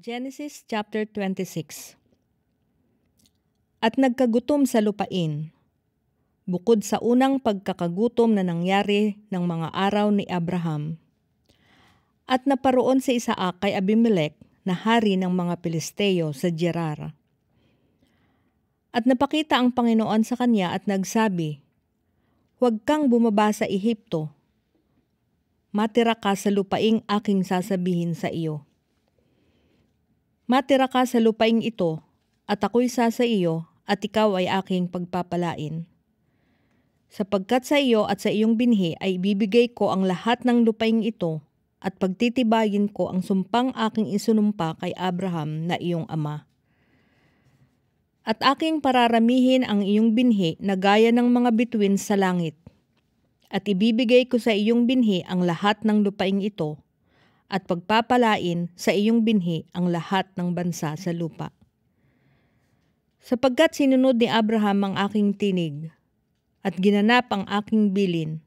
Genesis chapter 26. At nagkagutom sa lupain, bukod sa unang pagkakagutom na nangyari ng mga araw ni Abraham. At naparoon si Isaac kay Abimelech na hari ng mga Pilisteo sa Gerar. At napakita ang Panginoon sa kanya at nagsabi, "Huwag kang bumaba sa Ehipto. Matira ka sa lupaing aking sasabihin sa iyo. Matira ka sa lupaing ito, at ako'y sa iyo, at ikaw ay aking pagpapalain. Sapagkat sa iyo at sa iyong binhi ay ibibigay ko ang lahat ng lupaing ito, at pagtitibayin ko ang sumpang aking isinumpa kay Abraham na iyong ama. At aking pararamihin ang iyong binhi na gaya ng mga bituin sa langit. At ibibigay ko sa iyong binhi ang lahat ng lupaing ito, at pagpapalain sa iyong binhi ang lahat ng bansa sa lupa. Sapagkat sinunod ni Abraham ang aking tinig, at ginanap ang aking bilin,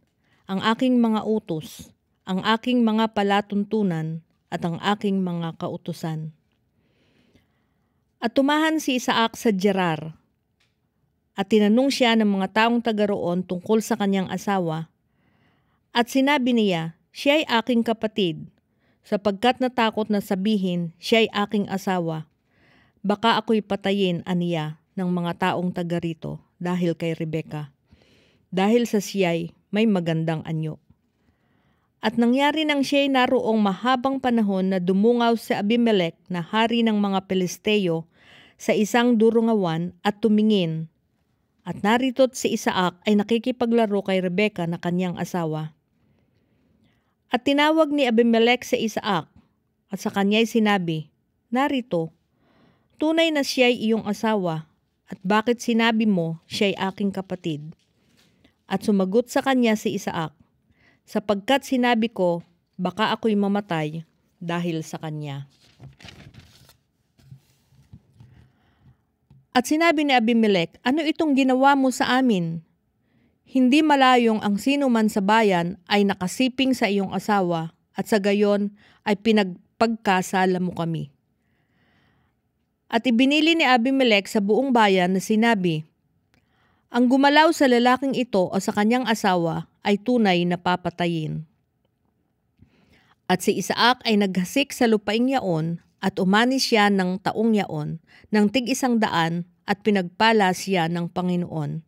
ang aking mga utos, ang aking mga palatuntunan, at ang aking mga kautusan. At tumahan si Isaac sa Gerar, at tinanong siya ng mga taong taga roon tungkol sa kanyang asawa, at sinabi niya, siya ay aking kapatid, sapagkat natakot na sabihin, siya ay aking asawa. Baka ako'y patayin, aniya, ng mga taong taga rito dahil kay Rebecca, dahil sa siya'y may magandang anyo. At nangyari nang siya'y naroong mahabang panahon na dumungaw si Abimelech na hari ng mga Pilisteo sa isang durungawan at tumingin. At narito't si Isaac ay nakikipaglaro kay Rebecca na kanyang asawa. At tinawag ni Abimelech si Isaac, at sa kanya'y sinabi, "Narito, tunay na siya'y iyong asawa, at bakit sinabi mo siya'y aking kapatid?" At sumagot sa kanya si Isaac, "Sapagkat sinabi ko, baka ako'y mamatay dahil sa kanya." At sinabi ni Abimelech, "Ano itong ginawa mo sa amin? Hindi malayong ang sino man sa bayan ay nakasiping sa iyong asawa, at sa gayon ay pinagpagkasala mo kami." At ibinili ni Abimelech sa buong bayan na sinabi, "Ang gumalaw sa lalaking ito o sa kanyang asawa ay tunay na papatayin." At si Isaac ay naghasik sa lupaing yaon, at umanis siya ng taong yaon ng tig-100, at pinagpala siya ng Panginoon.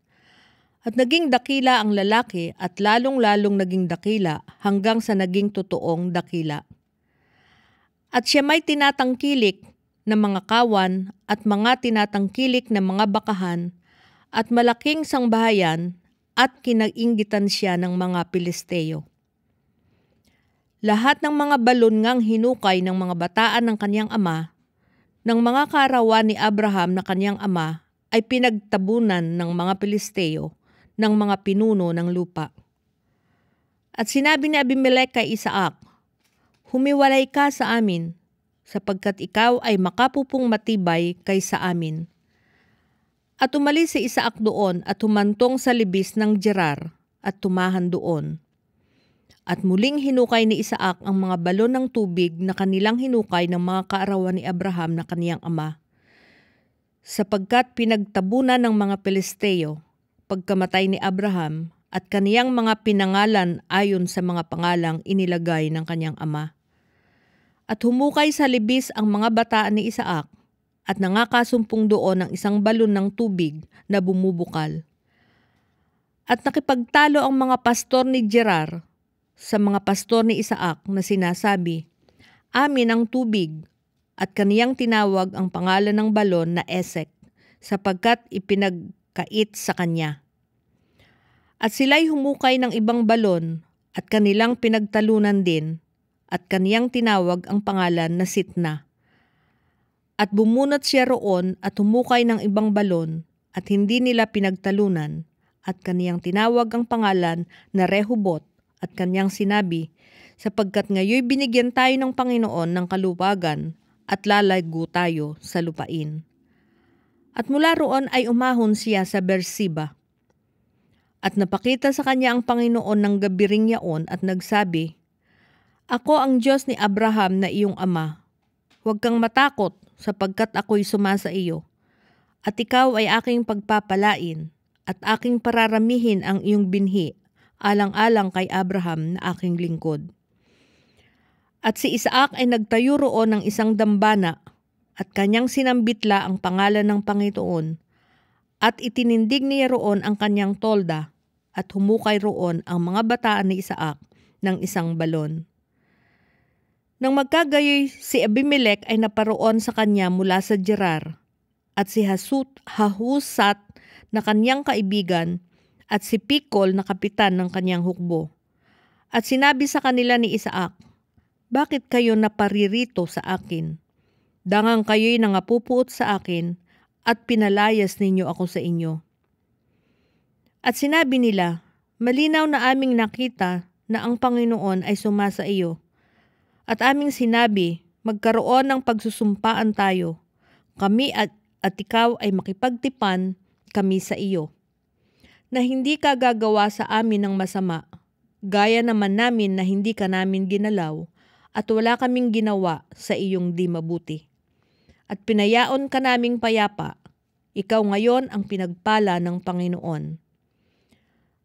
At naging dakila ang lalaki, at lalong-lalong naging dakila hanggang sa naging totoong dakila. At siya may tinatangkilik na mga kawan at mga tinatangkilik na mga bakahan at malaking sangbahayan, at kinainggitan siya ng mga Pilisteo. Lahat ng mga balon ngang hinukay ng mga bataan ng kanyang ama, ng mga karawan ni Abraham na kanyang ama, ay pinagtabunan ng mga Pilisteo, ng mga pinuno ng lupa. At sinabi ni Abimelech kay Isaac, "Humiwalay ka sa amin, sapagkat ikaw ay makapupong matibay kaysa amin." At umalis si Isaac doon at humantong sa libis ng Gerar at tumahan doon. At muling hinukay ni Isaac ang mga balon ng tubig na kanilang hinukay ng mga kaarawan ni Abraham na kaniyang ama, sapagkat pinagtabunan ng mga Pilisteo pagkamatay ni Abraham, at kaniyang mga pinangalan ayon sa mga pangalang inilagay ng kanyang ama. At humukay sa libis ang mga bataan ni Isaac, at nangakasumpong doon ang isang balon ng tubig na bumubukal. At nakipagtalo ang mga pastor ni Gerar sa mga pastor ni Isaac na sinasabi, "Amin ang tubig," at kaniyang tinawag ang pangalan ng balon na Esek, sapagkat ipinagkait sa kanya. At sila'y humukay ng ibang balon, at kanilang pinagtalunan din, at kaniyang tinawag ang pangalan na Sitna. At bumunot siya roon at humukay ng ibang balon, at hindi nila pinagtalunan, at kaniyang tinawag ang pangalan na Rehoboth, at kaniyang sinabi, "Sapagkat ngayoy binigyan tayo ng Panginoon ng kaluwagan, at lalago tayo sa lupain." At mula roon ay umahon siya sa Beersheba. At napakita sa kanya ang Panginoon ng gabiring yaon at nagsabi, "Ako ang Diyos ni Abraham na iyong ama. huwag kang matakot sapagkat ako'y sumasa iyo. At ikaw ay aking pagpapalain at aking pararamihin ang iyong binhi, alang-alang kay Abraham na aking lingkod. At si Isaac ay nagtayo roon ng isang dambana at kanyang sinambitla ang pangalan ng Panginoon at itinindig niya roon ang kanyang tolda at humukay roon ang mga bataan ni Isaac ng isang balon. Nang magkagayoy, si Abimelech ay naparoon sa kanya mula sa Gerar, at si Hahusat na kanyang kaibigan, at si Pikol na kapitan ng kanyang hukbo. At sinabi sa kanila ni Isaac, "Bakit kayo naparirito sa akin? Dangang kayo'y nangapupuot sa akin, at pinalayas ninyo ako sa inyo." At sinabi nila, "Malinaw na aming nakita na ang Panginoon ay sumasa iyo. At aming sinabi, magkaroon ng pagsusumpaan tayo. Kami at ikaw ay makipagtipan kami sa iyo. Na hindi ka gagawa sa amin ng masama, gaya naman namin na hindi ka namin ginalaw at wala kaming ginawa sa iyong di mabuti. At pinayaon ka naming payapa, ikaw ngayon ang pinagpala ng Panginoon."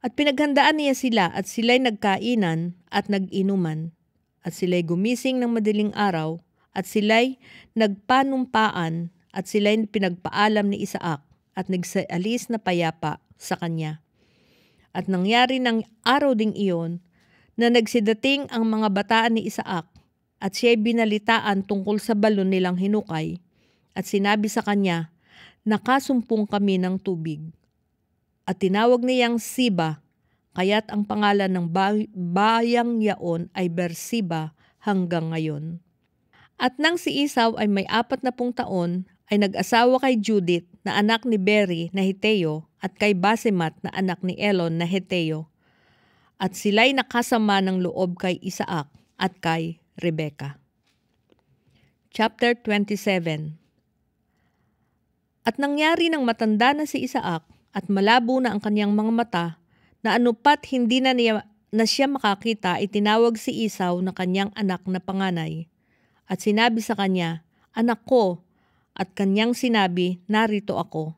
At pinaghandaan niya sila at sila'y nagkainan at nag-inuman. At sila'y gumising ng madaling araw at sila'y nagpanumpaan at sila'y pinagpaalam ni Isaac at nagsaalis na payapa sa kanya. At nangyari ng araw ding iyon na nagsidating ang mga bataan ni Isaac at siya'y binalitaan tungkol sa balon nilang hinukay at sinabi sa kanya, "Nakasumpong kami ng tubig." At tinawag niyang Siba, kaya't ang pangalan ng bayang yaon ay Beersheba hanggang ngayon. At nang si Esau ay may 40 taon, ay nag-asawa kay Judith na anak ni Beri na Heteo at kay Basemat na anak ni Elon na Heteo. At sila'y nakasama ng loob kay Isaac at kay Rebekah. Chapter 27. At nangyari nang matanda na si Isaac at malabo na ang kanyang mga mata, na anupat hindi na siya makakita, itinawag si Esau na kanyang anak na panganay. At sinabi sa kanya, "Anak ko," at kanyang sinabi, "Narito ako."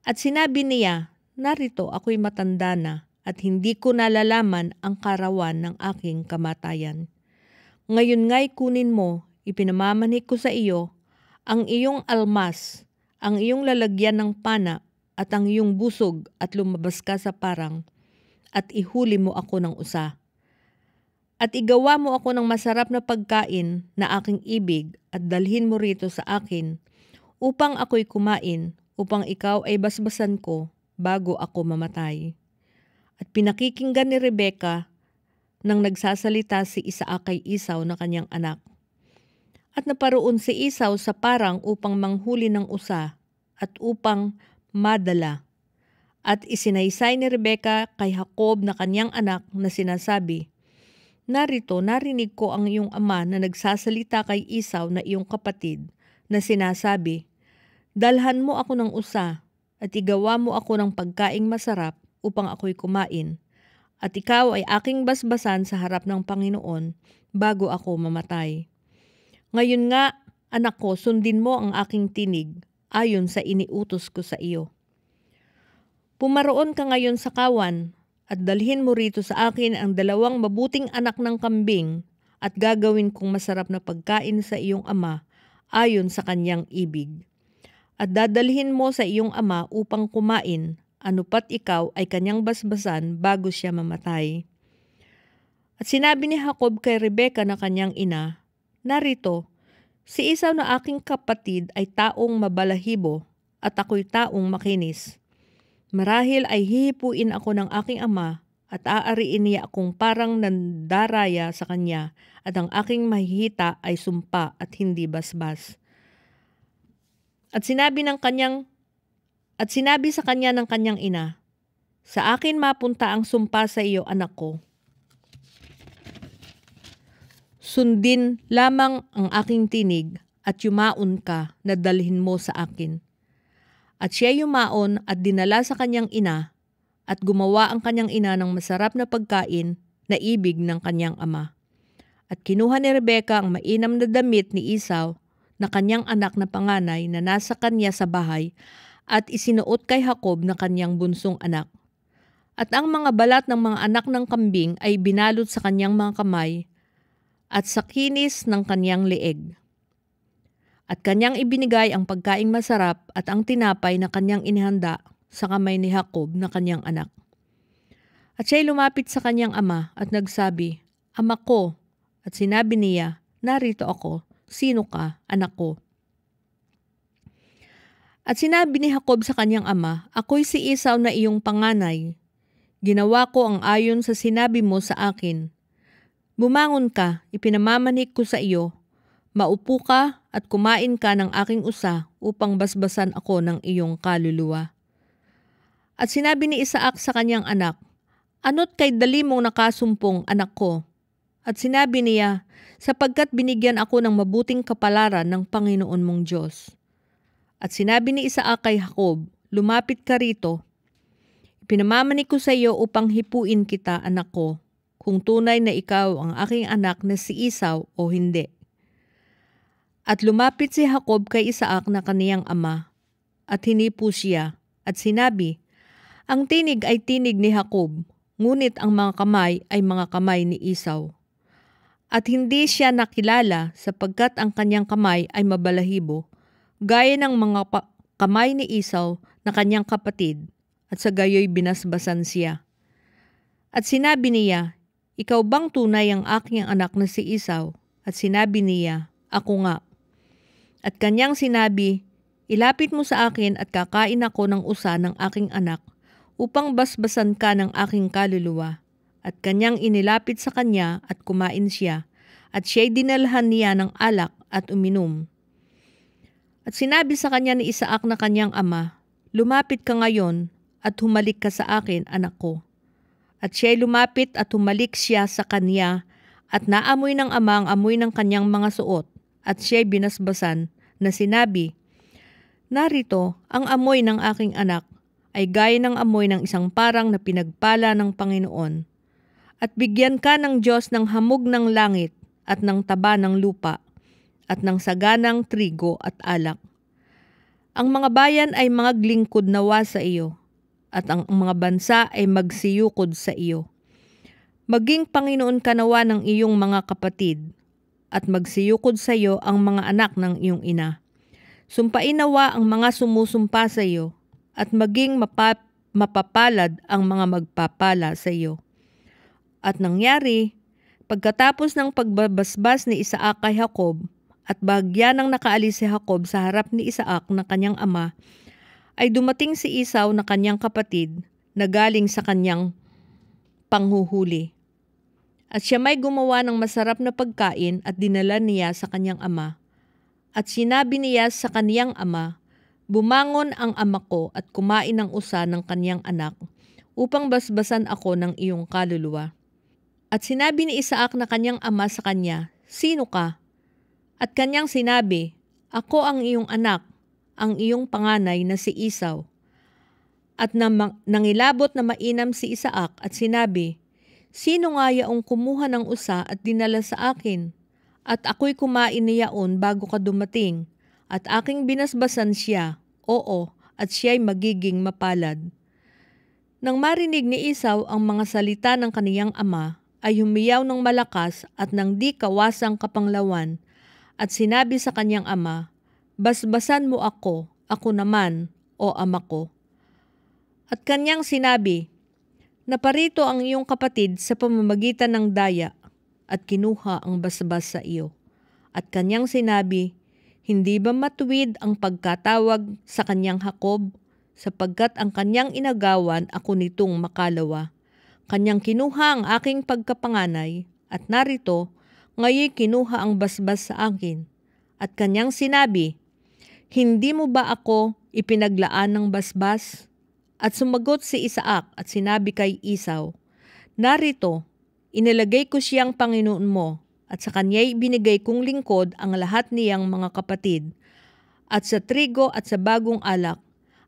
At sinabi niya, "Narito ako'y matanda na at hindi ko nalalaman ang karawan ng aking kamatayan. Ngayon nga'y kunin mo, ipinamamanik ko sa iyo, ang iyong almas, ang iyong lalagyan ng pana, at ang iyong busog at lumabas ka sa parang, at ihuli mo ako ng usa. At igawa mo ako ng masarap na pagkain na aking ibig at dalhin mo rito sa akin, upang ako'y kumain, upang ikaw ay basbasan ko bago ako mamatay." At pinakikinggan ni Rebekah nang nagsasalita si Isaac kay Esau na kanyang anak. At naparoon si Esau sa parang upang manghuli ng usa at upang madala. At isinaysay ni Rebekah kay Jacob na kanyang anak na sinasabi, "Narito, narinig ko ang iyong ama na nagsasalita kay Esau na iyong kapatid na sinasabi, 'Dalhan mo ako ng usa at igawa mo ako ng pagkaing masarap upang ako'y kumain, at ikaw ay aking basbasan sa harap ng Panginoon bago ako mamatay. Ngayon nga, anak ko, sundin mo ang aking tinig ayon sa iniutos ko sa iyo. Pumaroon ka ngayon sa kawan at dalhin mo rito sa akin ang 2 mabuting anak ng kambing at gagawin kong masarap na pagkain sa iyong ama ayon sa kanyang ibig. At dadalhin mo sa iyong ama upang kumain, anupat ikaw ay kanyang basbasan bago siya mamatay." At sinabi ni Jacob kay Rebekah na kanyang ina, "Narito, si Esau na aking kapatid ay taong mabalahibo at ako'y taong makinis. Marahil ay hihipuin ako ng aking ama at aariin niya akong parang nandaraya sa kanya at ang aking mahihita ay sumpa at hindi basbas." At sinabi sa kanya ng kanyang ina, "Sa akin mapunta ang sumpa sa iyo, anak ko. Sundin lamang ang aking tinig at yumaon ka na dalhin mo sa akin." At siya yumaon at dinala sa kanyang ina at gumawa ang kanyang ina ng masarap na pagkain na ibig ng kanyang ama. At kinuha ni Rebekah ang mainam na damit ni Esau na kanyang anak na panganay na nasa kanya sa bahay at isinuot kay Jacob na kanyang bunsong anak. At ang mga balat ng mga anak ng kambing ay binalot sa kanyang mga kamay at sa kinis ng kanyang leeg. At kanyang ibinigay ang pagkaing masarap at ang tinapay na kanyang inihanda sa kamay ni Jacob na kanyang anak. At siya'y lumapit sa kanyang ama at nagsabi, "Ama ko." At sinabi niya, "Narito ako. Sino ka, anak ko?" At sinabi ni Jacob sa kanyang ama, "Ako'y si Esau na iyong panganay. Ginawa ko ang ayon sa sinabi mo sa akin. Bumangon ka, ipinamamanik ko sa iyo. Maupo ka at kumain ka ng aking usa upang basbasan ako ng iyong kaluluwa." At sinabi ni Isaac sa kanyang anak, "Ano't kay dali mong nakasumpong, anak ko?" At sinabi niya, "Sapagkat binigyan ako ng mabuting kapalaran ng Panginoon mong Diyos." At sinabi ni Isaac kay Jacob, "Lumapit ka rito. Pinamamanik ko sa iyo upang hipuin kita, anak ko, kung tunay na ikaw ang aking anak na si Esau o hindi." At lumapit si Jacob kay Isaac na kaniyang ama, at hinipo siya, at sinabi, "Ang tinig ay tinig ni Jacob, ngunit ang mga kamay ay mga kamay ni Esau." At hindi siya nakilala sapagkat ang kanyang kamay ay mabalahibo, gaya ng mga kamay ni Esau na kanyang kapatid, at sa gayoy binasbasan siya. At sinabi niya, "Ikaw bang tunay ang aking anak na si Esau?" At sinabi niya, "Ako nga." At kanyang sinabi, "Ilapit mo sa akin at kakain ako ng usa ng aking anak, upang basbasan ka ng aking kaluluwa." At kanyang inilapit sa kanya at kumain siya, at siya'y dinalhan niya ng alak at uminom. At sinabi sa kanya ni Isaac na kanyang ama, "Lumapit ka ngayon at humalik ka sa akin, anak ko." At siya'y lumapit at humalik siya sa kanya, at naamoy ng ama ang amoy ng kanyang mga suot, at siya'y binasbasan na sinabi, "Narito, ang amoy ng aking anak ay gaya ng amoy ng isang parang na pinagpala ng Panginoon. At bigyan ka ng Diyos ng hamog ng langit at ng taba ng lupa at ng saganang trigo at alak. Ang mga bayan ay mga glingkod nawa sa iyo, at ang mga bansa ay magsiyukod sa iyo. Maging Panginoon ka nawa ng iyong mga kapatid, at magsiyukod sa iyo ang mga anak ng iyong ina. Sumpain nawa ang mga sumusumpa sa iyo, at maging mapapalad ang mga magpapala sa iyo." At nangyari, pagkatapos ng pagbabasbas ni Isaac kay Jacob, at bahagya nang nakaalis si Jacob sa harap ni Isaac na kanyang ama, ay dumating si Esau na kanyang kapatid na galing sa kanyang panghuhuli. At siya may gumawa ng masarap na pagkain at dinala niya sa kanyang ama. At sinabi niya sa kanyang ama, "Bumangon ang ama ko at kumain ng usa ng kanyang anak, upang basbasan ako ng iyong kaluluwa." At sinabi ni Isaac na kanyang ama sa kanya, "Sino ka?" At kanyang sinabi, "Ako ang iyong anak, ang iyong panganay na si Esau." At nangilabot na mainam si Isaac at sinabi, "Sino nga yaong kumuha ng usa at dinala sa akin? At ako'y kumain niyaon bago ka dumating, at aking binasbasan siya, oo, at siya'y magiging mapalad." Nang marinig ni Esau ang mga salita ng kaniyang ama, ay humiyaw ng malakas at ng di kawasang kapanglawan, at sinabi sa kanyang ama, "Basbasan mo ako, ako naman, o ama ko." At kanyang sinabi, "Naparito ang iyong kapatid sa pamamagitan ng daya, at kinuha ang basbas sa iyo." At kanyang sinabi, "Hindi ba matuwid ang pagkatawag sa kanyang Jacob, sapagkat ang kanyang inagawan ako nitong makalawa? Kanyang kinuha ang aking pagkapanganay, at narito, ngayon kinuha ang basbas sa akin." At kanyang sinabi, "Hindi mo ba ako ipinaglaan ng basbas?" At sumagot si Isaac at sinabi kay Esau, "Narito, inilagay ko siyang Panginoon mo, at sa kanya'y binigay kong lingkod ang lahat niyang mga kapatid. At sa trigo at sa bagong alak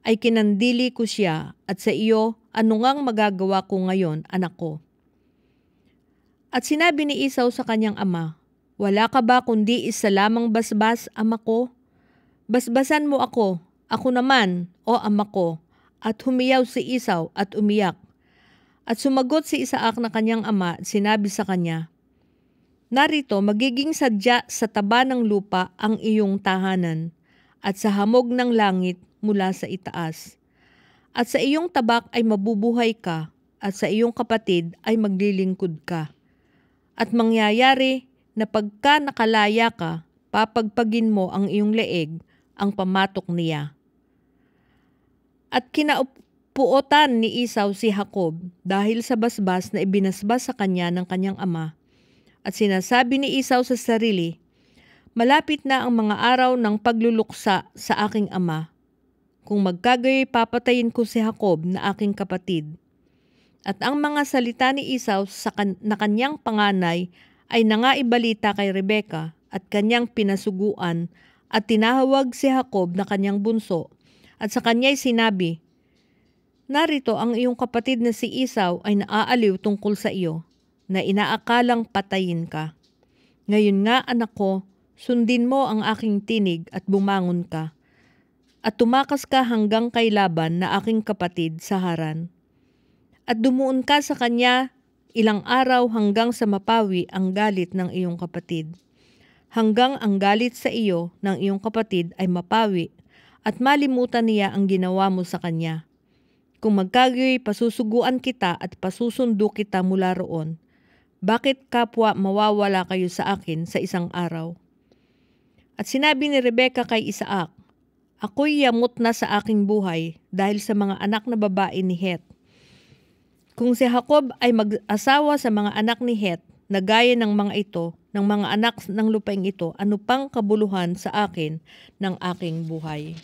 ay kinandili ko siya, at sa iyo, ano ngang magagawa ko ngayon, anak ko?" At sinabi ni Esau sa kanyang ama, Wala ka ba kundi isa lamang basbas, ama ko? Basbasan mo ako naman, o ama ko. At humiyaw si Esau at umiyak. At sumagot si Isaac na kanyang ama at sinabi sa kanya, narito magiging sadya sa taba ng lupa ang iyong tahanan, at sa hamog ng langit mula sa itaas. At sa iyong tabak ay mabubuhay ka, at sa iyong kapatid ay maglilingkod ka. At mangyayari na pagka nakalaya ka, papagpagin mo ang iyong leeg, ang pamatok niya. At kinaupuotan ni Esau si Jacob dahil sa basbas na ibinasbas sa kanya ng kanyang ama. At sinasabi ni Esau sa sarili, malapit na ang mga araw ng pagluluksa sa aking ama. Kung magkagayoy papatayin ko si Jacob na aking kapatid. At ang mga salita ni Esau na kanyang panganay ay nangaibalita kay Rebeka at kanyang pinasuguan at tinahawag si Jacob na kanyang bunso at sa kanya'y sinabi, narito ang iyong kapatid na si Esau ay naaaliw tungkol sa iyo na inaakalang patayin ka. Ngayon nga anak ko, sundin mo ang aking tinig at bumangon ka at tumakas ka hanggang kay Laban na aking kapatid sa Haran. At dumuon ka sa kanya ilang araw hanggang sa mapawi ang galit ng iyong kapatid. Hanggang ang galit sa iyo ng iyong kapatid ay mapawi at malimutan niya ang ginawa mo sa kanya. Kung magkagayoy pasusuguan kita at pasusundo kita mula roon, bakit kapwa mawawala kayo sa akin sa isang araw? At sinabi ni Rebeka kay Isaac, ako'y yamot na sa aking buhay dahil sa mga anak na babae ni Het. Kung si Jacob ay mag-asawa sa mga anak ni Het na gaya ng mga ito, ng mga anak ng lupaing ito, ano pang kabuluhan sa akin ng aking buhay?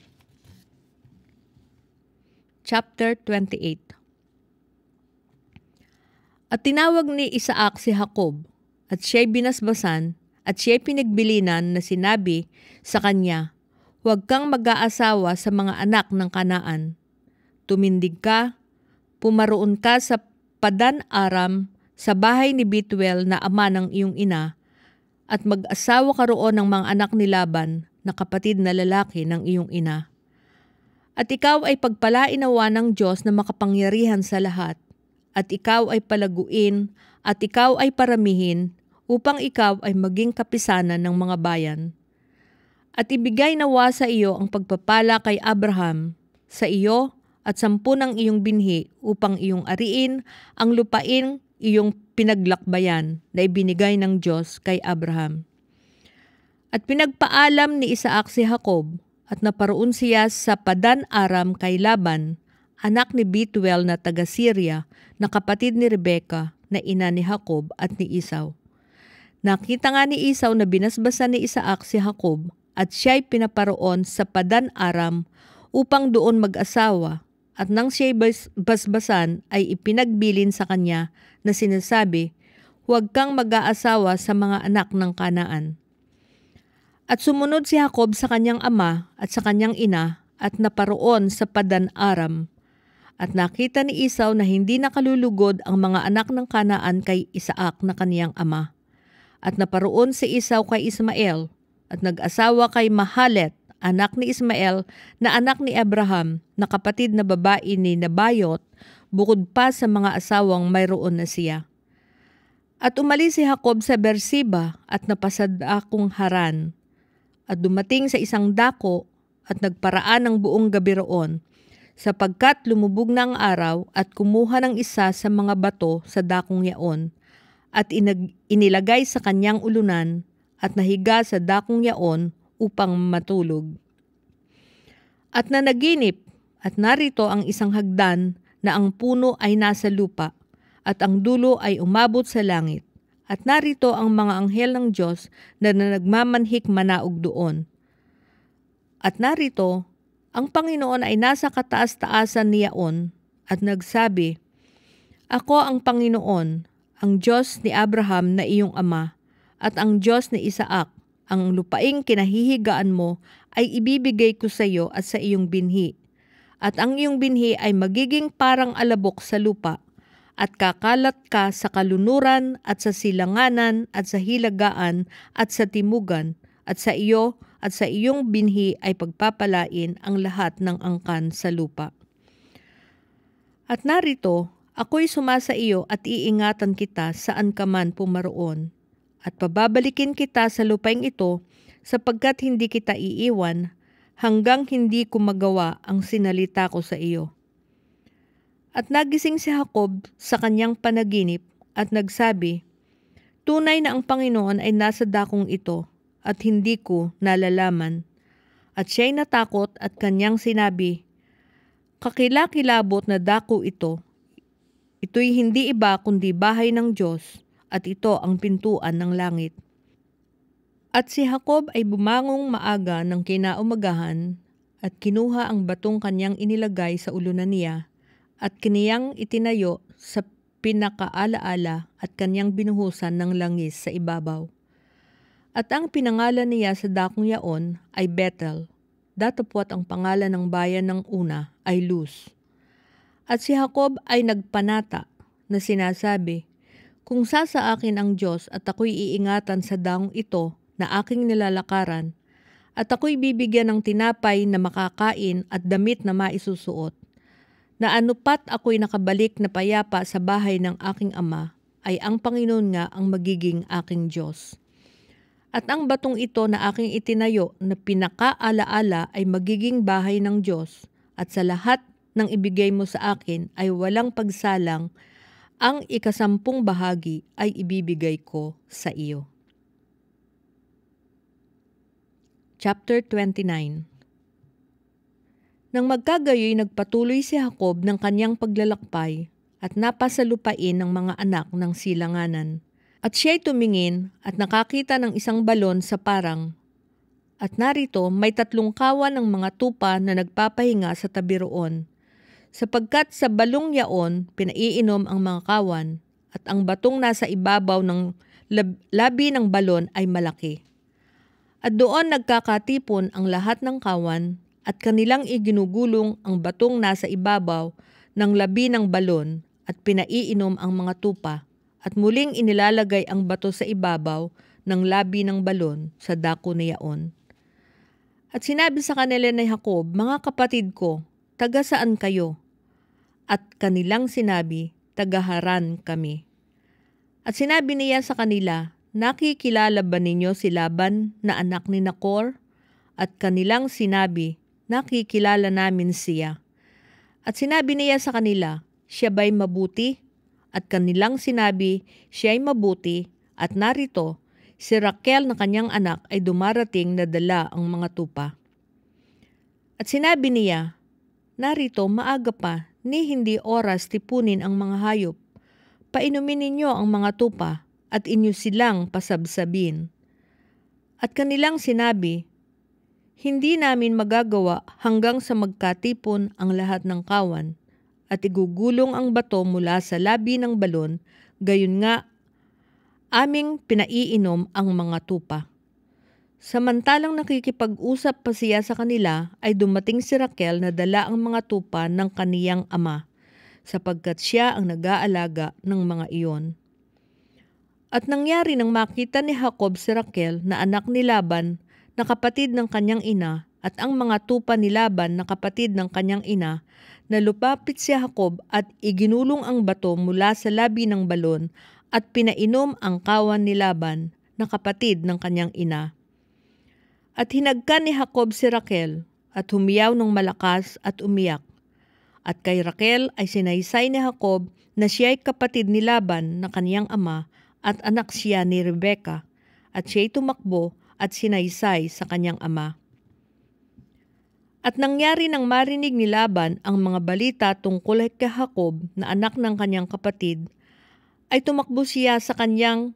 Chapter 28. At tinawag ni Isaac si Jacob, at siya'y binasbasan, at siya'y pinagbilinan na sinabi sa kanya, huwag kang mag-aasawa sa mga anak ng Kanaan. Tumindig ka, pumaroon ka sa Padan Aram sa bahay ni Betuel na ama ng iyong ina, at mag-asawa ka roon ng mga anak ni Laban na kapatid na lalaki ng iyong ina. At ikaw ay pagpalainawa ng Diyos na makapangyarihan sa lahat, at ikaw ay palaguin, at ikaw ay paramihin, upang ikaw ay maging kapisanan ng mga bayan. At ibigay nawa sa iyo ang pagpapala kay Abraham, sa iyo at 10 ng iyong binhi upang iyong ariin ang lupain iyong pinaglakbayan na ibinigay ng Diyos kay Abraham. At pinagpaalam ni Isaac si Jacob at naparoon siya sa Padan Aram kay Laban, anak ni Betuel na taga Syria na kapatid ni Rebeka na ina ni Jacob at ni Esau. Nakita nga ni Esau na binasbasan ni Isaac si Jacob at siya'y pinaparoon sa Padan Aram upang doon mag-asawa. At nang siya'y basbasan ay ipinagbilin sa kanya na sinasabi, huwag kang mag-aasawa sa mga anak ng Kanaan. At sumunod si Jacob sa kanyang ama at sa kanyang ina at naparoon sa Padan Aram. At nakita ni Esau na hindi nakalulugod ang mga anak ng Kanaan kay Isaac na kaniyang ama. At naparoon si Esau kay Ismael at nag-asawa kay Mahalet, anak ni Ismael na anak ni Abraham na kapatid na babae ni Nabayot, bukod pa sa mga asawang mayroon na siya. At umalis si Jacob sa Beersheba at napasadakong Haran. At dumating sa isang dako at nagparaan ng buong gabi roon, sapagkat lumubog na ang araw at kumuha ng isa sa mga bato sa dakong yaon, at inilagay sa kanyang ulunan at nahiga sa dakong yaon upang matulog. At nanaginip, at narito ang isang hagdan na ang puno ay nasa lupa, at ang dulo ay umabot sa langit. At narito ang mga anghel ng Diyos na nagmamanhik manaog doon. At narito, ang Panginoon ay nasa kataas-taasan niyaon, at nagsabi, ako ang Panginoon, ang Diyos ni Abraham na iyong ama, at ang Diyos ni Isaac. Ang lupaing kinahihigaan mo ay ibibigay ko sa iyo at sa iyong binhi. At ang iyong binhi ay magiging parang alabok sa lupa, at kakalat ka sa kalunuran at sa silanganan at sa hilagaan at sa timugan at sa iyo at sa iyong binhi ay pagpapalain ang lahat ng angkan sa lupa. At narito, ako'y sumasa iyo at iingatan kita saan ka man pumaroon at pababalikin kita sa lupaing ito sapagkat hindi kita iiwan hanggang hindi ko magawa ang sinalita ko sa iyo. At nagising si Jacob sa kanyang panaginip at nagsabi, tunay na ang Panginoon ay nasa dakong ito at hindi ko nalalaman. At siya'y natakot at kanyang sinabi, kakilakilabot na dako ito. Ito'y hindi iba kundi bahay ng Diyos at ito ang pintuan ng langit. At si Jacob ay bumangong maaga ng kinaumagahan at kinuha ang batong kanyang inilagay sa ulunan niya at kaniyang itinayo sa pinakaalaala at kanyang binuhusan ng langis sa ibabaw. At ang pinangalan niya sa dakong yaon ay Bethel, datapwat ang pangalan ng bayan ng una ay Luz. At si Jacob ay nagpanata na sinasabi, kung sa akin ang Diyos at ako'y iingatan sa daong ito na aking nilalakaran, at ako'y bibigyan ng tinapay na makakain at damit na maisusuot, na anupat ako'y nakabalik na payapa sa bahay ng aking ama, ay ang Panginoon nga ang magiging aking Diyos. At ang batong ito na aking itinayo na pinakaalaala ay magiging bahay ng Diyos, at sa lahat ng ibigay mo sa akin ay walang pagsalang, ang 10 bahagi ay ibibigay ko sa iyo. Chapter 29. Nang magkagayoy nagpatuloy si Jacob ng kanyang paglalakbay at napasalupain ng mga anak ng silanganan. At siya'y tumingin at nakakita ng isang balon sa parang. At narito may 3 kawan ng mga tupa na nagpapahinga sa tabi roon. Sapagkat sa balong yaon pinaiinom ang mga kawan at ang batong nasa ibabaw ng labi ng balon ay malaki. At doon nagkakatipon ang lahat ng kawan at kanilang iginugulong ang batong nasa ibabaw ng labi ng balon at pinaiinom ang mga tupa at muling inilalagay ang bato sa ibabaw ng labi ng balon sa dako na yaon. At sinabi sa kanila ni Jacob, mga kapatid ko, taga saan kayo? At kanilang sinabi, taga Haran kami. At sinabi niya sa kanila, nakikilala ba ninyo si Laban na anak ni Nacor? At kanilang sinabi, nakikilala namin siya. At sinabi niya sa kanila, siya ba'y mabuti? At kanilang sinabi, siya'y mabuti. At narito, si Raquel na kanyang anak ay dumarating na dala ang mga tupa. At sinabi niya, narito maaga pa, ni hindi oras tipunin ang mga hayop. Painumin ninyo ang mga tupa at inyo silang pasabsabin. At kanilang sinabi, hindi namin magagawa hanggang sa magkatipon ang lahat ng kawan at igugulong ang bato mula sa labi ng balon, gayon nga aming pinaiinom ang mga tupa. Samantalang nakikipag-usap pa siya sa kanila, ay dumating si Raquel na dala ang mga tupa ng kaniyang ama, sapagkat siya ang nag-aalaga ng mga iyon. At nangyari nang makita ni Jacob si Raquel na anak ni Laban, na kapatid ng kanyang ina, at ang mga tupa ni Laban na kapatid ng kanyang ina, na lupapit si Jacob at iginulong ang bato mula sa labi ng balon at pinainom ang kawan ni Laban na kapatid ng kanyang ina. At hinagkan ni Jacob si Raquel at humiyaw ng malakas at umiyak. At kay Raquel ay sinaysay ni Jacob na siya'y kapatid ni Laban na kaniyang ama at anak siya ni Rebeka, at siya'y tumakbo at sinaysay sa kanyang ama. At nangyari nang marinig ni Laban ang mga balita tungkol kay Jacob na anak ng kanyang kapatid, ay tumakbo siya sa kanyang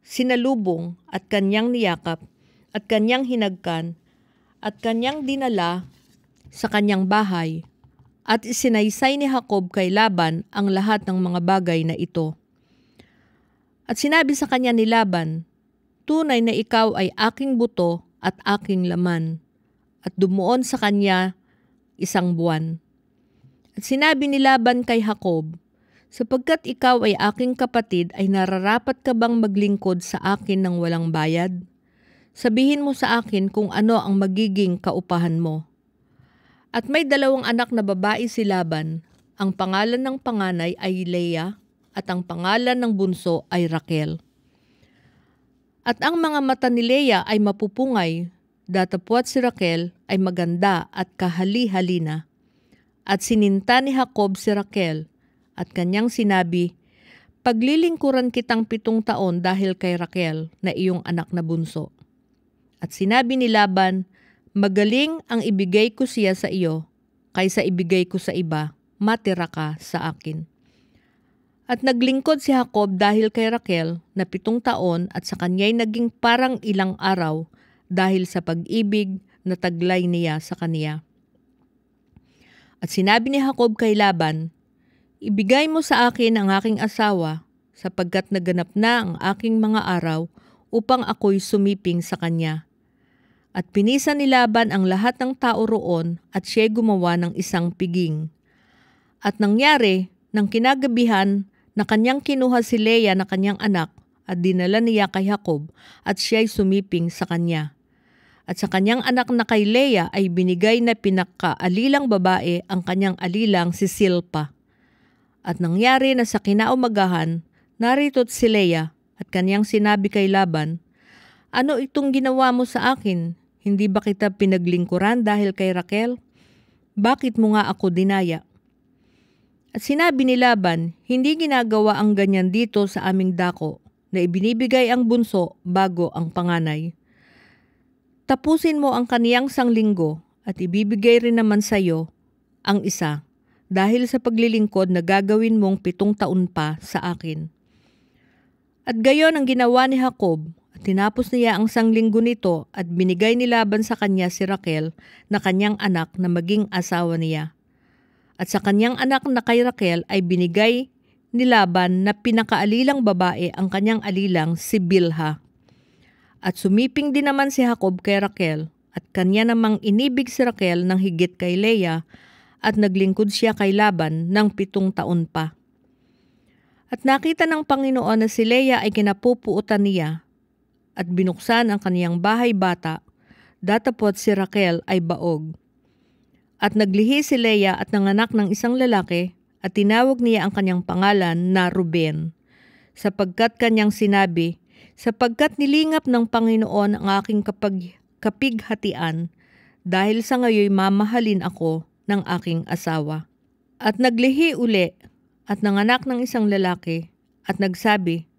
sinalubong at kanyang niyakap at kanyang hinagkan at kanyang dinala sa kanyang bahay. At isinaysay ni Jacob kay Laban ang lahat ng mga bagay na ito. At sinabi sa kanya ni Laban, tunay na ikaw ay aking buto at aking laman. At dumuon sa kanya 1 buwan. At sinabi ni Laban kay Jacob, Sapagkat ikaw ay aking kapatid, ay nararapat ka bang maglingkod sa akin ng walang bayad? Sabihin mo sa akin kung ano ang magiging kaupahan mo. At may 2 anak na babae si Laban. Ang pangalan ng panganay ay Leah at ang pangalan ng bunso ay Raquel. At ang mga mata ni Leah ay mapupungay, datapwat si Raquel ay maganda at kahali-halina. At sininta ni Jacob si Raquel at kanyang sinabi, "Paglilingkuran kitang 7 taon dahil kay Raquel na iyong anak na bunso." At sinabi ni Laban, "Magaling ang ibigay ko siya sa iyo, kaysa ibigay ko sa iba, matira ka sa akin." At naglingkod si Jacob dahil kay Raquel na 7 taon at sa kanya'y naging parang ilang araw dahil sa pag-ibig na taglay niya sa kaniya. At sinabi ni Jacob kay Laban, "Ibigay mo sa akin ang aking asawa sapagkat naganap na ang aking mga araw upang ako'y sumiping sa kanya." At pinisa ni Laban ang lahat ng tao roon at siya'y gumawa ng isang piging. At nangyari, nang kinagabihan na kanyang kinuha si Leah na kanyang anak at dinala niya kay Jacob at siya'y sumiping sa kanya. At sa kanyang anak na kay Leah ay binigay na pinakaalilang babae ang kanyang alilang si Silpa. At nangyari na sa kinaumagahan, narito't si Leah at kanyang sinabi kay Laban, "Ano itong ginawa mo sa akin? Hindi ba kita pinaglingkuran dahil kay Raquel? Bakit mo nga ako dinaya?" At sinabi ni Laban, "Hindi ginagawa ang ganyan dito sa aming dako, na ibinibigay ang bunso bago ang panganay. Tapusin mo ang kaniyang sanglinggo at ibibigay rin naman sa iyo ang isa, dahil sa paglilingkod na gagawin mong 7 taon pa sa akin." At gayon ang ginawa ni Jacob, at tinapos niya ang sanglinggo nito at binigay ni Laban sa kanya si Raquel na kanyang anak na maging asawa niya. At sa kanyang anak na kay Raquel ay binigay ni Laban na pinakaalilang babae ang kanyang alilang si Bilha. At sumiping din naman si Jacob kay Raquel at kanya namang inibig si Raquel ng higit kay Leah at naglingkod siya kay Laban ng 7 taon pa. At nakita ng Panginoon na si Leah ay kinapupuutan niya at binuksan ang kaniyang bahay bata, datapwat si Raquel ay baog. At naglihi si Leah at nanganak ng isang lalaki at tinawag niya ang kanyang pangalan na Ruben, sapagkat kanyang sinabi, "Sapagkat nilingap ng Panginoon ang aking kapighatian, dahil sa ngayoy mamahalin ako ng aking asawa." At naglihi uli at nanganak ng isang lalaki at nagsabi,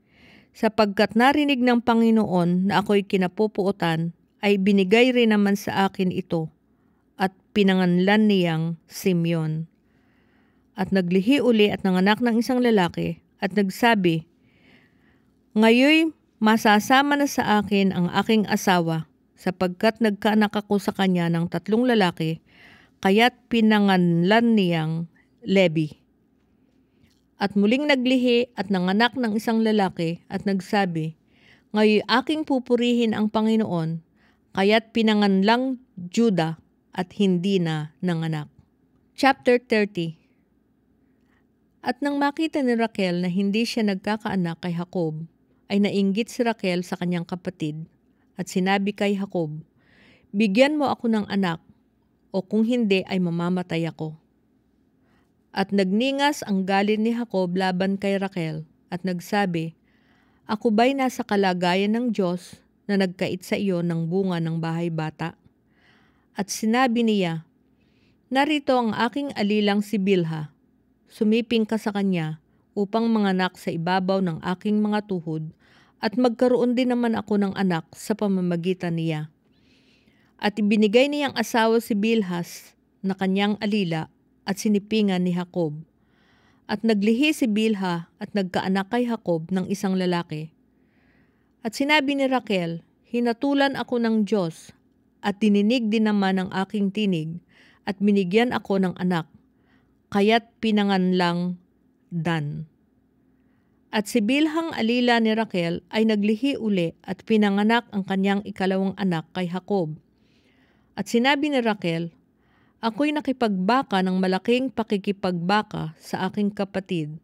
"Sapagkat narinig ng Panginoon na ako'y kinapupuutan, ay binigay rin naman sa akin ito," at pinanganlan niyang Simeon. At naglihi uli at nanganak ng isang lalaki at nagsabi, "Ngayoy masasama na sa akin ang aking asawa, sapagkat nagkaanak ako sa kanya ng 3 lalaki, kaya't pinanganlan niyang Levi." At muling naglihi at nanganak ng isang lalaki at nagsabi, "Ngayoy aking pupurihin ang Panginoon," kaya't pinanganlang Juda at hindi na nanganak. Chapter 30. At nang makita ni Raquel na hindi siya nagkakaanak kay Jacob, ay nainggit si Raquel sa kanyang kapatid at sinabi kay Jacob, "Bigyan mo ako ng anak, o kung hindi ay mamamatay ako." At nagningas ang galit ni Jacob laban kay Raquel at nagsabi, "Ako ba'y nasa kalagayan ng Diyos na nagkait sa iyo ng bunga ng bahay bata?" At sinabi niya, "Narito ang aking alilang si Bilha. Sumiping ka sa kanya upang manganak sa ibabaw ng aking mga tuhod at magkaroon din naman ako ng anak sa pamamagitan niya." At ibinigay niyang asawa si Bilhas na kanyang alila at sinipingan ni Jacob. At naglihi si Bilha at nagkaanak kay Jacob ng isang lalaki. At sinabi ni Raquel, "Hinatulan ako ng Diyos at dininig din naman ang aking tinig at binigyan ako ng anak, kaya't pinanganlang Dan." At si Bilhang alila ni Raquel ay naglihi uli at pinanganak ang kanyang 2 anak kay Jacob. At sinabi ni Raquel, "Ako'y nakipagbaka ng malaking pakikipagbaka sa aking kapatid,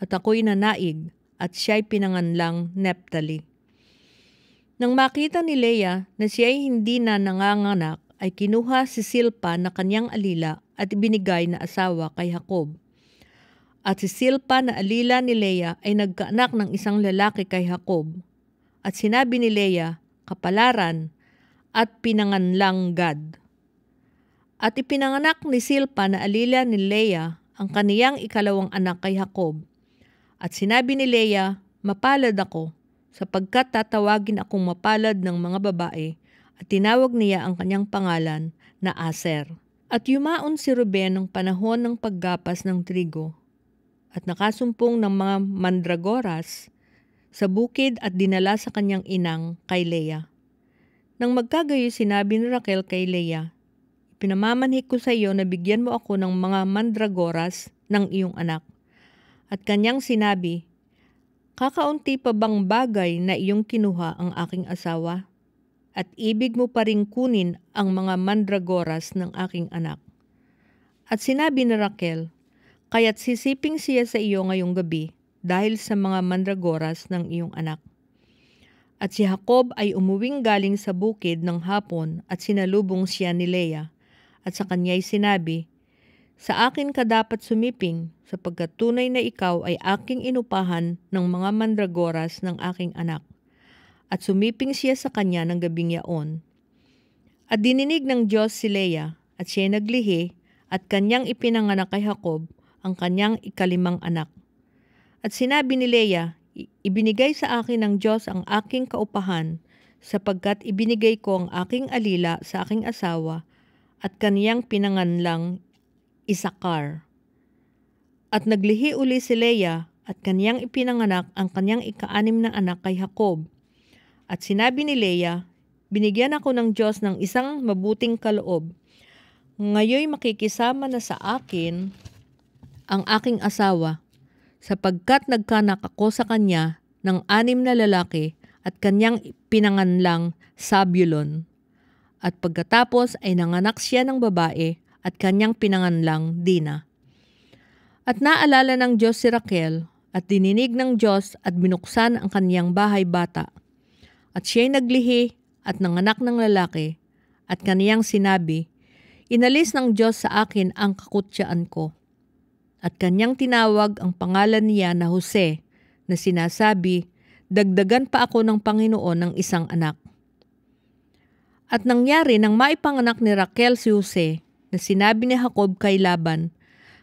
at ako'y nanaig, at siya'y pinanganlang Naphtali. Nang makita ni Leah na siya'y hindi na nanganganak, ay kinuha si Silpa na kanyang alila at ibinigay na asawa kay Jacob. At si Silpa na alila ni Leah ay nagkaanak ng isang lalaki kay Jacob. At sinabi ni Leah, kapalaran, at pinanganlang Gad. At ipinanganak ni Silpa na alila ni Leah ang kaniyang ikalawang anak kay Jacob. At sinabi ni Leah, mapalad ako, sapagkat tatawagin akong mapalad ng mga babae, at tinawag niya ang kanyang pangalan na Aser. At yumaon si Ruben ng panahon ng paggapas ng trigo, at nakasumpong ng mga mandragoras sa bukid at dinala sa kanyang inang kay Leah. Nang magkagayo sinabi ni Raquel kay Leah, pinamamanhik ko sa iyo na bigyan mo ako ng mga mandragoras ng iyong anak. At kanyang sinabi, kakaunti pa bang bagay na iyong kinuha ang aking asawa? At ibig mo pa ring kunin ang mga mandragoras ng aking anak. At sinabi ni Raquel, kaya't sisiping siya sa iyo ngayong gabi dahil sa mga mandragoras ng iyong anak. At si Jacob ay umuwing galing sa bukid ng hapon at sinalubong siya ni Leah. At sa kanya'y sinabi, sa akin ka dapat sumiping, sapagkat tunay na ikaw ay aking inupahan ng mga mandragoras ng aking anak. At sumiping siya sa kanya ng gabing yaon. At dininig ng Diyos si Leah, at siya naglihi, at kanyang ipinanganak kay Jacob ang kanyang ikalimang anak. At sinabi ni Leah, ibinigay sa akin ng Diyos ang aking kaupahan, sapagkat ibinigay ko ang aking alila sa aking asawa, at kaniyang pinanganlang Isakar. At naglihi uli si Leah, at kaniyang ipinanganak ang kaniyang ika-anim na anak kay Jacob. At sinabi ni Leah, binigyan ako ng Diyos ng isang mabuting kaloob. Ngayoy makikisama na sa akin ang aking asawa, sapagkat nagkanak ako sa kanya ng 6 na lalaki at kanyang pinanganlang Zabulon. At pagkatapos ay nanganak siya ng babae at kanyang pinanganlang Dina. At naalala ng Diyos si Raquel at dininig ng Diyos at binuksan ang kanyang bahay bata. At siya'y naglihi at nanganak ng lalaki, at kaniyang sinabi, inalis ng Diyos sa akin ang kakutyaan ko. At kanyang tinawag ang pangalan niya na Jose, na sinasabi, dagdagan pa ako ng Panginoon ng isang anak. At nangyari nang maipanganak ni Raquel si Jose, na sinabi ni Jacob kay Laban,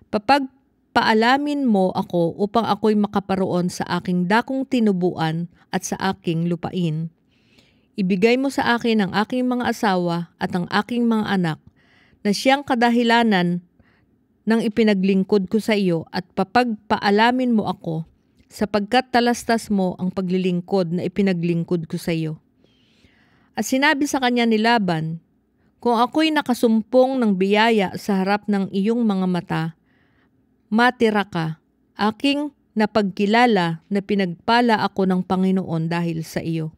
papagpaalamin mo ako upang ako'y makaparoon sa aking dakong tinubuan at sa aking lupain. Ibigay mo sa akin ang aking mga asawa at ang aking mga anak na siyang kadahilanan ng ipinaglingkod ko sa iyo at papagpaalamin mo ako sapagkat talastas mo ang paglilingkod na ipinaglingkod ko sa iyo. At sinabi sa kanya ni Laban, kung ako'y nakasumpong ng biyaya sa harap ng iyong mga mata, matira ka, aking napagkilala na pinagpala ako ng Panginoon dahil sa iyo.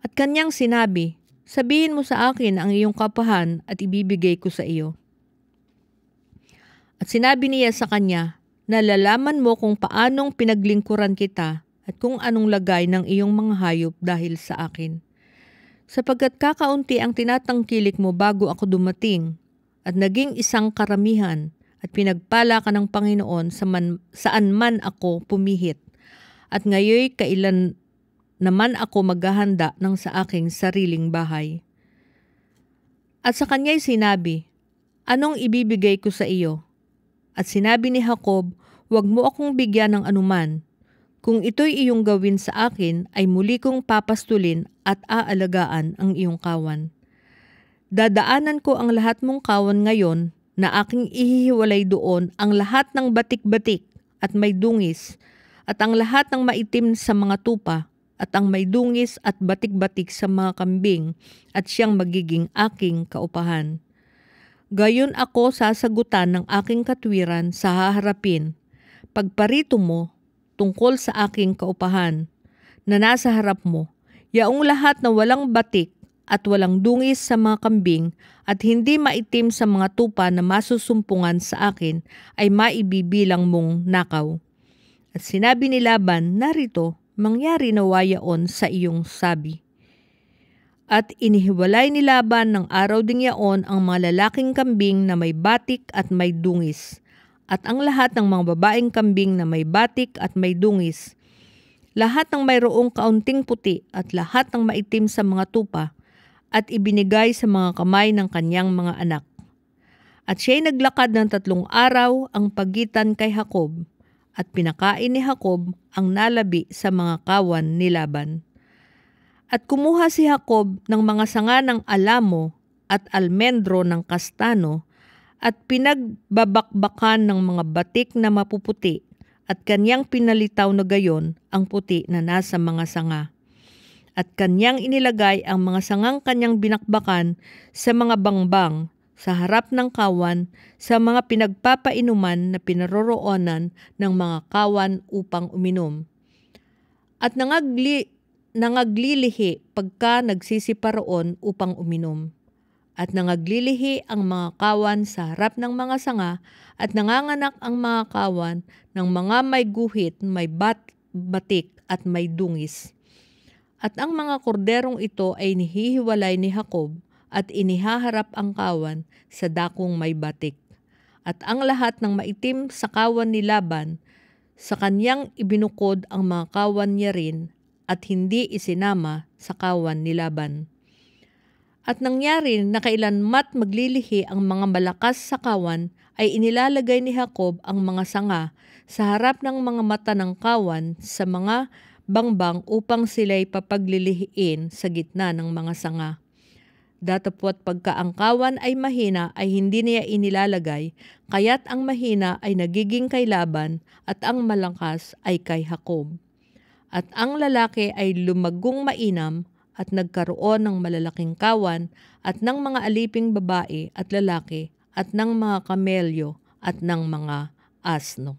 At kanyang sinabi, sabihin mo sa akin ang iyong kapahan at ibibigay ko sa iyo. At sinabi niya sa kanya, nalalaman mo kung paanong pinaglingkuran kita at kung anong lagay ng iyong mga hayop dahil sa akin. Sapagkat kakaunti ang tinatangkilik mo bago ako dumating at naging isang karamihan at pinagpala ka ng Panginoon saan man ako pumihit. At ngayoy kailan naman ako maghahanda ng sa aking sariling bahay. At sa kanya'y sinabi, anong ibibigay ko sa iyo? At sinabi ni Jacob, huwag mo akong bigyan ng anuman. Kung ito'y iyong gawin sa akin, ay muli kong papastulin at aalagaan ang iyong kawan. Dadaanan ko ang lahat mong kawan ngayon na aking ihihiwalay doon ang lahat ng batik-batik at may dungis at ang lahat ng maitim sa mga tupa at ang may dungis at batik-batik sa mga kambing at siyang magiging aking kaupahan. Gayon ako sasagutan ng aking katwiran sa haharapin, pagparito mo tungkol sa aking kaupahan na nasa harap mo, yaong lahat na walang batik at walang dungis sa mga kambing at hindi maitim sa mga tupa na masusumpungan sa akin ay maibibilang mong nakaw. At sinabi ni Laban, narito, mangyari nawa yaon sa iyong sabi. At inihiwalay ni Laban ng araw ding yaon ang mga lalaking kambing na may batik at may dungis, at ang lahat ng mga babaeng kambing na may batik at may dungis, lahat ng mayroong kaunting puti at lahat ng maitim sa mga tupa, at ibinigay sa mga kamay ng kanyang mga anak. At siya'y naglakad ng 3 araw ang pagitan kay Jacob, at pinakain ni Jacob ang nalabi sa mga kawan ni Laban. At kumuha si Jacob ng mga sanga ng alamo at almendro ng kastano, at pinagbabakbakan ng mga batik na mapuputi, at kanyang pinalitaw na gayon ang puti na nasa mga sanga. At kanyang inilagay ang mga sangang kanyang binakbakan sa mga bangbang, sa harap ng kawan, sa mga pinagpapainuman na pinaroroonan ng mga kawan upang uminom. At nangaglilihi pagka nagsisiparoon upang uminom. At nangaglilihi ang mga kawan sa harap ng mga sanga, at nanganganak ang mga kawan ng mga may guhit, may batik at may dungis. At ang mga korderong ito ay nihihiwalay ni Jacob, at inihaharap ang kawan sa dakong may batik. At ang lahat ng maitim sa kawan ni Laban, sa kanyang ibinukod ang mga kawan niya rin, at hindi isinama sa kawan ni Laban. At nangyari na kailanmat maglilihi ang mga malakas sa kawan, ay inilalagay ni Jacob ang mga sanga sa harap ng mga mata ng kawan sa mga bangbang upang sila'y papaglilihiin sa gitna ng mga sanga. Datapwat pagka ang kawan ay mahina ay hindi niya inilalagay, kaya't ang mahina ay nagiging kay Laban at ang malakas ay kay Jacob. At ang lalaki ay lumagong mainam at nagkaroon ng malalaking kawan at ng mga aliping babae at lalaki at ng mga kamelyo at ng mga asno.